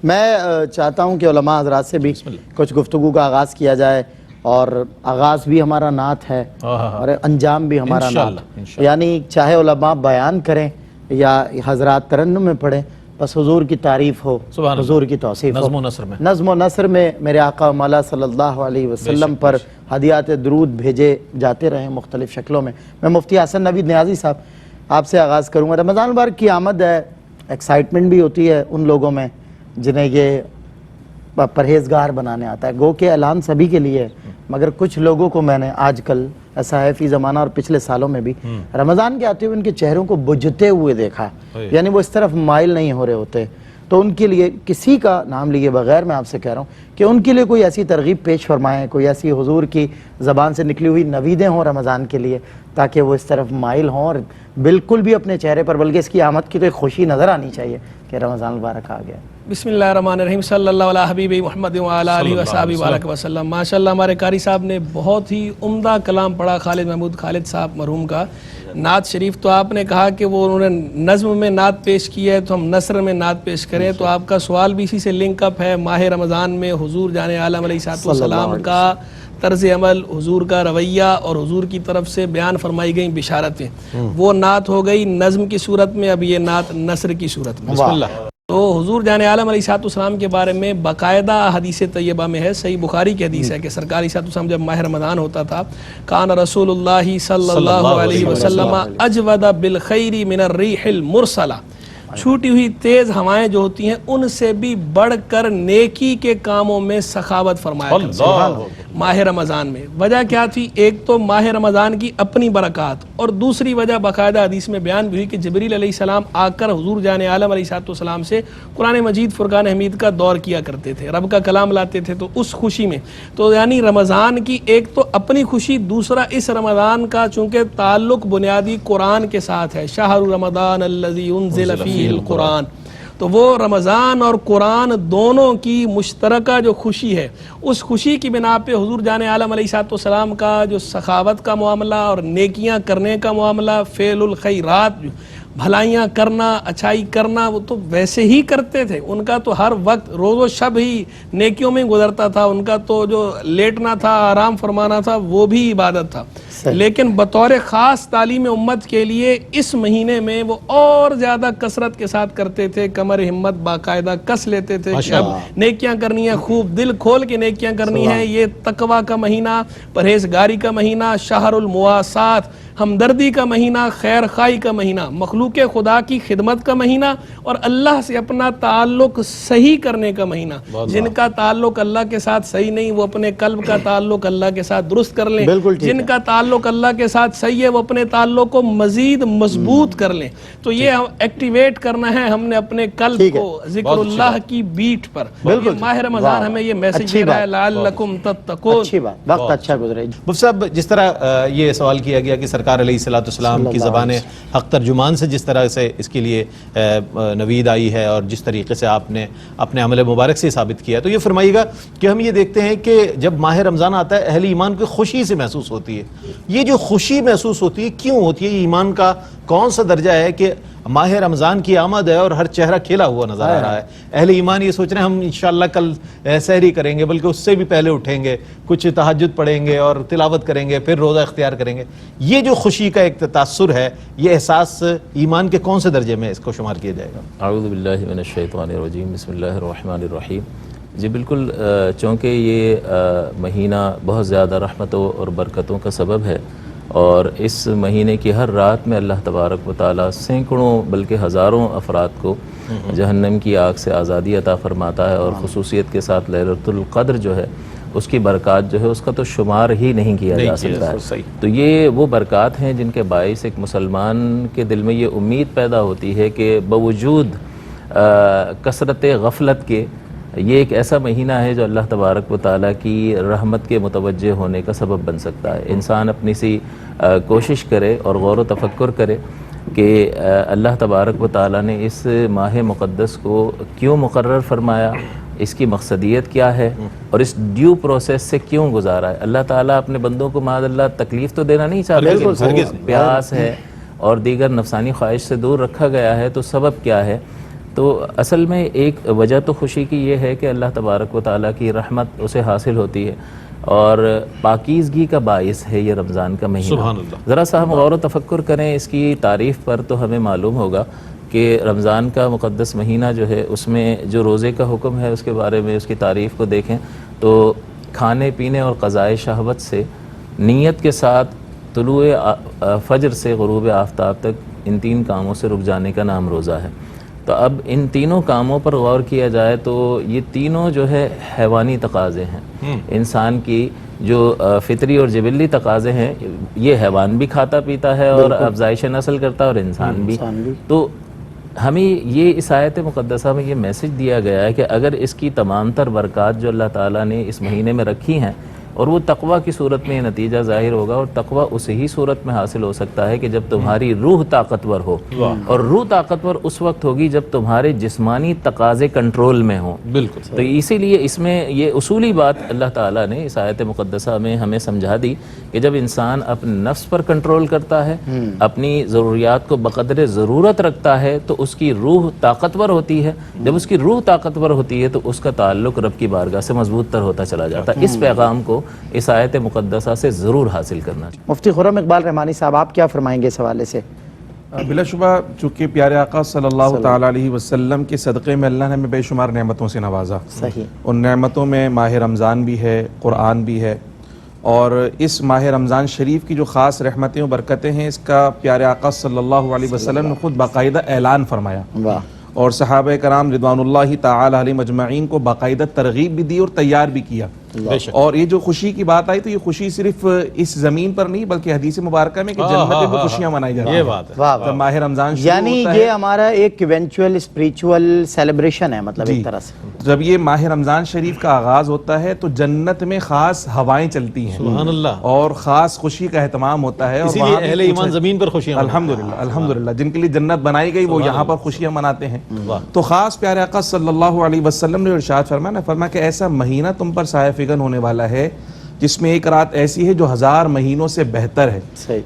میں چاہتا ہوں کہ علماء حضرات سے بھی کچھ گفتگو کا آغاز کیا جائے، اور آغاز بھی ہمارا نعت ہے اور انجام بھی ہمارا نعت، یعنی چاہے علماء بیان کریں یا حضرات ترنم میں پڑھیں، بس حضور کی تعریف ہو، حضور کی توصیف ہو۔ نظم و نثر میں میرے آقا مولا صلی اللہ علیہ وسلم پر ہدیات درود بھیجے جاتے رہے مختلف شکلوں میں۔ میں مفتی حسن نوید نیازی صاحب آپ سے آغاز کروں گا۔ رمضان المبارک کی آمد ہے، ایکسائٹمنٹ بھی ہوتی ہے ان لوگوں میں جنہیں یہ پرہیزگار بنانے آتا ہے، گو کہ اعلان سبھی کے لیے ہے، مگر کچھ لوگوں کو میں نے آج کل ایسا ہے فی زمانہ اور پچھلے سالوں میں بھی رمضان کے آتے ہوئے ان کے چہروں کو بجھتے ہوئے دیکھا، یعنی وہ اس طرف مائل نہیں ہو رہے ہوتے۔ تو ان کے لیے کسی کا نام لیے بغیر میں آپ سے کہہ رہا ہوں کہ ان کے لیے کوئی ایسی ترغیب پیش فرمائیں، کوئی ایسی حضور کی زبان سے نکلی ہوئی نویدیں ہوں رمضان کے لیے، تاکہ وہ اس طرف مائل ہوں اور بالکل بھی اپنے چہرے پر، بلکہ اس کی آمد کی تو ایک خوشی نظر آنی چاہیے کہ رمضان مبارک آ گیا۔ بسم اللہ الرحمن الرحیم، صلی اللہ علیہ حبیب محمد وعلی آلہ وصحبہ وبارک وسلم۔ ماشاءاللہ ہمارے قاری صاحب نے بہت ہی عمدہ کلام پڑھا، خالد محمود خالد صاحب مرحوم کا نعت شریف۔ تو آپ نے کہا کہ وہ انہوں نے نظم میں نعت پیش کی ہے، تو ہم نثر میں نعت پیش کریں، تو آپ کا سوال بھی اسی سے لنک اپ ہے۔ ماہ رمضان میں حضور جان عالم علیہ السلام کا طرز عمل، حضور کا رویہ اور حضور کی طرف سے بیان فرمائی گئی بشارتیں، وہ نعت ہو گئی نظم کی صورت میں، اب یہ نعت نثر کی صورت میں۔ بسم اللہ۔ تو حضور جان عالم علیہ السلام کے بارے میں باقاعدہ حدیث طیبہ میں ہے، صحیح بخاری کی حدیث ہے کہ سرکار علیہ السلام جب ماہ رمضان ہوتا تھا، کان رسول اللہ صلی اللہ علیہ وسلم اجود بالخیر من الریح المرسلہ، چھوٹی ہوئی تیز ہوائیں جو ہوتی ہیں ان سے بھی بڑھ کر نیکی کے کاموں میں سخاوت فرمایا کرتے ہیں ماہ رمضان میں۔ وجہ کیا تھی؟ ایک تو ماہ رمضان کی اپنی برکات، اور دوسری وجہ باقاعدہ حدیث میں بیان بھی ہوئی کہ جبریل علیہ السلام آ کر حضور جان عالم علیہ السلام سے قرآن مجید فرقان حمید کا دور کیا کرتے تھے، رب کا کلام لاتے تھے، تو اس خوشی میں تو یعنی رمضان کی ایک تو اپنی خوشی، دوسرا اس رمضان کا چونکہ تعلق بنیادی قرآن کے ساتھ ہے، شہر رمضان الذی انزل فیہ القرآن، تو وہ رمضان اور قرآن دونوں کی مشترکہ جو خوشی ہے، اس خوشی کی بنا پہ حضور جان عالم علیہ السلام کا جو سخاوت کا معاملہ اور نیکیاں کرنے کا معاملہ، فعل الخیرات، بھلائیاں کرنا، اچھائی کرنا، وہ تو ویسے ہی کرتے تھے، ان کا تو ہر وقت روز و شب ہی نیکیوں میں گزرتا تھا، ان کا تو جو لیٹنا تھا، آرام فرمانا تھا، وہ بھی عبادت تھا۔ لیکن بطور خاص تعلیم امت کے لیے اس مہینے میں وہ اور زیادہ کثرت کے ساتھ کرتے تھے، کمر ہمت باقاعدہ کس لیتے تھے کہ اب نیکیاں کرنی ہیں، خوب دل کھول کے نیکیاں کرنی ہیں۔ یہ تقوی کا مہینہ، پرہیزگاری کا مہینہ، شہر المواسات، ہمدردی کا مہینہ، خیر خواہی کا مہینہ، مخلوق خدا کی خدمت کا مہینہ، اور اللہ سے اپنا تعلق صحیح کرنے کا مہینہ۔ جن کا تعلق اللہ کے ساتھ صحیح نہیں، وہ اپنے قلب کا تعلق اللہ کے ساتھ درست کر لیں، جن کا تعلق اللہ کے ساتھ صحیح ہے وہ اپنے تعلق کو مزید مضبوط کر لیں۔ تو یہ ایکٹیویٹ کرنا ہے ہم نے اپنے قلب کو ذکر اللہ کی بیٹ پر۔ ماہ رمضان ہمیں یہ میسج دے رہا ہے لعلکم تتقون۔ اچھی بات، وقت اچھا گزرے۔ مفتی صاحب، جس طرح یہ سوال کیا گیا کہ سرکار علیہ السلام کی زبان حق ترجمان سے جس طرح سے اس کے لیے نوید آئی ہے اور جس طریقے سے آپ نے اپنے عمل مبارک سے ثابت کیا، تو یہ فرمائیے گا کہ ہم یہ دیکھتے ہیں کہ جب ماہ رمضان آتا ہے اہل ایمان کو خوشی سے محسوس ہوتی ہے، یہ جو خوشی محسوس ہوتی ہے کیوں ہوتی ہے؟ یہ ایمان کا کون سا درجہ ہے کہ ماہ رمضان کی آمد ہے اور ہر چہرہ کھلا ہوا نظر آ رہا ہے، اہل ایمان یہ سوچ رہے ہیں ہم انشاءاللہ کل سحری کریں گے، بلکہ اس سے بھی پہلے اٹھیں گے، کچھ تہجد پڑھیں گے اور تلاوت کریں گے، پھر روزہ اختیار کریں گے۔ یہ جو خوشی کا ایک تاثر ہے، یہ احساس ایمان کے کون سے درجے میں اس کو شمار کیا جائے گا؟ اعوذ باللہ من الشیطان الرجیم، بسم اللہ الرحمن الرحیم۔ جی بالکل، چونکہ یہ مہینہ بہت زیادہ رحمتوں اور برکتوں کا سبب ہے، اور اس مہینے کی ہر رات میں اللہ تبارک و تعالیٰ سینکڑوں بلکہ ہزاروں افراد کو جہنم کی آگ سے آزادی عطا فرماتا ہے، اور خصوصیت کے ساتھ لیلۃ القدر جو ہے اس کی برکات جو ہے اس کا تو شمار ہی نہیں کیا جا سکتا ہے۔ تو یہ وہ برکات ہیں جن کے باعث ایک مسلمان کے دل میں یہ امید پیدا ہوتی ہے کہ بوجود کثرت غفلت کے یہ ایک ایسا مہینہ ہے جو اللہ تبارک و تعالیٰ کی رحمت کے متوجہ ہونے کا سبب بن سکتا ہے۔ انسان اپنی سی کوشش کرے اور غور و تفکر کرے کہ اللہ تبارک و تعالیٰ نے اس ماہ مقدس کو کیوں مقرر فرمایا، اس کی مقصدیت کیا ہے، اور اس ڈیو پروسیس سے کیوں گزارا ہے۔ اللہ تعالیٰ اپنے بندوں کو معاذ اللہ تکلیف تو دینا نہیں چاہتا، پیاس ہے اور دیگر نفسانی خواہش سے دور رکھا گیا ہے، تو سبب کیا ہے تو اصل میں ایک وجہ تو خوشی کی یہ ہے کہ اللہ تبارک و تعالیٰ کی رحمت اسے حاصل ہوتی ہے اور پاکیزگی کا باعث ہے یہ رمضان کا مہینہ. سبحان اللہ. ذرا سا ہم غور و تفکر کریں اس کی تعریف پر تو ہمیں معلوم ہوگا کہ رمضان کا مقدس مہینہ جو ہے اس میں جو روزے کا حکم ہے اس کے بارے میں اس کی تعریف کو دیکھیں تو کھانے پینے اور قضائے شہوت سے نیت کے ساتھ طلوع فجر سے غروب آفتاب تک ان 3 کاموں سے رک جانے کا نام روزہ ہے. تو اب ان تینوں کاموں پر غور کیا جائے تو یہ تینوں جو ہے حیوانی تقاضے ہیں. انسان کی جو فطری اور جبلی تقاضے ہیں یہ حیوان بھی کھاتا پیتا ہے اور افزائش نسل کرتا ہے اور انسان بھی. تو ہمیں یہ اس آیت مقدسہ میں یہ میسج دیا گیا ہے کہ اگر اس کی تمام تر برکات جو اللہ تعالیٰ نے اس مہینے میں رکھی ہیں اور وہ تقویٰ کی صورت میں یہ نتیجہ ظاہر ہوگا اور تقویٰ اسی ہی صورت میں حاصل ہو سکتا ہے کہ جب تمہاری روح طاقتور ہو اور روح طاقتور اس وقت ہوگی جب تمہارے جسمانی تقاضے کنٹرول میں ہوں. بالکل. تو اسی لیے اس میں یہ اصولی بات اللہ تعالیٰ نے اس آیت مقدسہ میں ہمیں سمجھا دی کہ جب انسان اپنے نفس پر کنٹرول کرتا ہے اپنی ضروریات کو بقدر ضرورت رکھتا ہے تو اس کی روح طاقتور ہوتی ہے. جب اس کی روح طاقتور ہوتی ہے تو اس کا تعلق رب کی بارگاہ سے مضبوط تر ہوتا چلا جاتا ہے. اس پیغام کو اس آیت مقدسہ سے ضرور حاصل کرنا چاہیے. مفتی خرم اقبال رحمانی صاحب آپ کیا فرمائیں گے اس حوالے سے؟ بلا شبہ چونکہ پیارے آقا صلی اللہ تعالیٰ علیہ وسلم کے صدقے میں اللہ نے ہمیں بے شمار نعمتوں سے نوازا. صحیح. ان نعمتوں میں ماہ رمضان بھی ہے، قرآن بھی ہے، اور اس ماہ رمضان شریف کی جو خاص رحمتیں و برکتیں ہیں اس کا پیارے آقا صلی اللہ علیہ وسلم نے خود باقاعدہ اعلان فرمایا اور صحابہ کرام رضوان اللہ تعالی علیہم اجمعین کو باقاعدہ ترغیب بھی دی اور تیار بھی کیا. اور یہ جو خوشی کی بات آئی تو یہ خوشی صرف اس زمین پر نہیں بلکہ حدیث مبارکہ میں کہ جنت میں بھی خوشیاں منائی جا رہی ہیں. یہ بات ہے. ماہ رمضان شروع یعنی ہوتا ہے، یہ ہمارا ایک ایونچوئل اسپریچول سیلیبریشن ہے، مطلب ایک طرح سے جب یہ ماہ رمضان شریف کا آغاز ہوتا ہے تو جنت میں خاص ہوائیں چلتی ہیں سبحان اللہ. اور خاص خوشی کا اہتمام ہوتا ہے. اور اسی وہاں لیے بھی اہل ایمان زمین پر خوشیاں الحمدللہ الحمدللہ جن کے لیے جنت بنائی گئی وہ یہاں پر خوشیاں مناتے ہیں. تو خاص پیارے آقا صلی اللہ علیہ وسلم نے ارشاد فرمایا کہ ایسا مہینہ تم پر سایہ فگن ہونے والا ہے جس میں ایک رات ایسی ہے جو 1000 مہینوں سے بہتر ہے.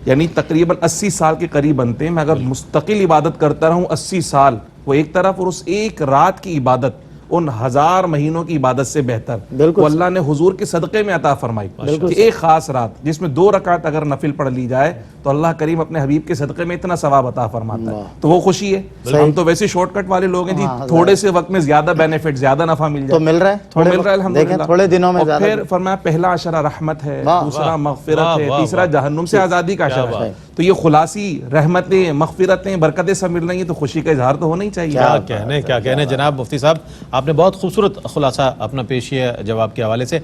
یعنی تقریباً 80 سال کے قریب بنتے ہیں. میں اگر مستقل عبادت کرتا رہوں 80 سال وہ ایک طرف، اور اس ایک رات کی عبادت ان 1000 مہینوں کی عبادت سے بہتر وہ اللہ نے حضور کے صدقے میں عطا فرمائی کہ ایک خاص رات جس میں 2 رکعت اگر نفل پڑھ لی جائے تو اللہ کریم اپنے حبیب کے صدقے میں اتنا ثواب عطا فرماتا ہے. تو وہ خوشی ہے. ہم تو ویسے شارٹ کٹ والے لوگ ہیں جی، تھوڑے سے وقت میں زیادہ بینیفٹ زیادہ نفع مل جائے تو مل رہا ہے الحمدللہ. تھوڑے دنوں میں. اور پھر فرمایا پہلا عشرہ رحمت ہے، دوسرا مغفرت ہے، تیسرا جہنم سے آزادی کا عشرہ ہے. تو یہ خلاصی رحمتیں مغفرتیں برکتیں سب مل رہی ہیں تو خوشی کا اظہار تو ہونا ہی چاہیے. کیا کہنے جناب مفتی صاحب، آپ نے بہت خوبصورت خلاصہ اپنا پیش کیا جواب کے حوالے سے.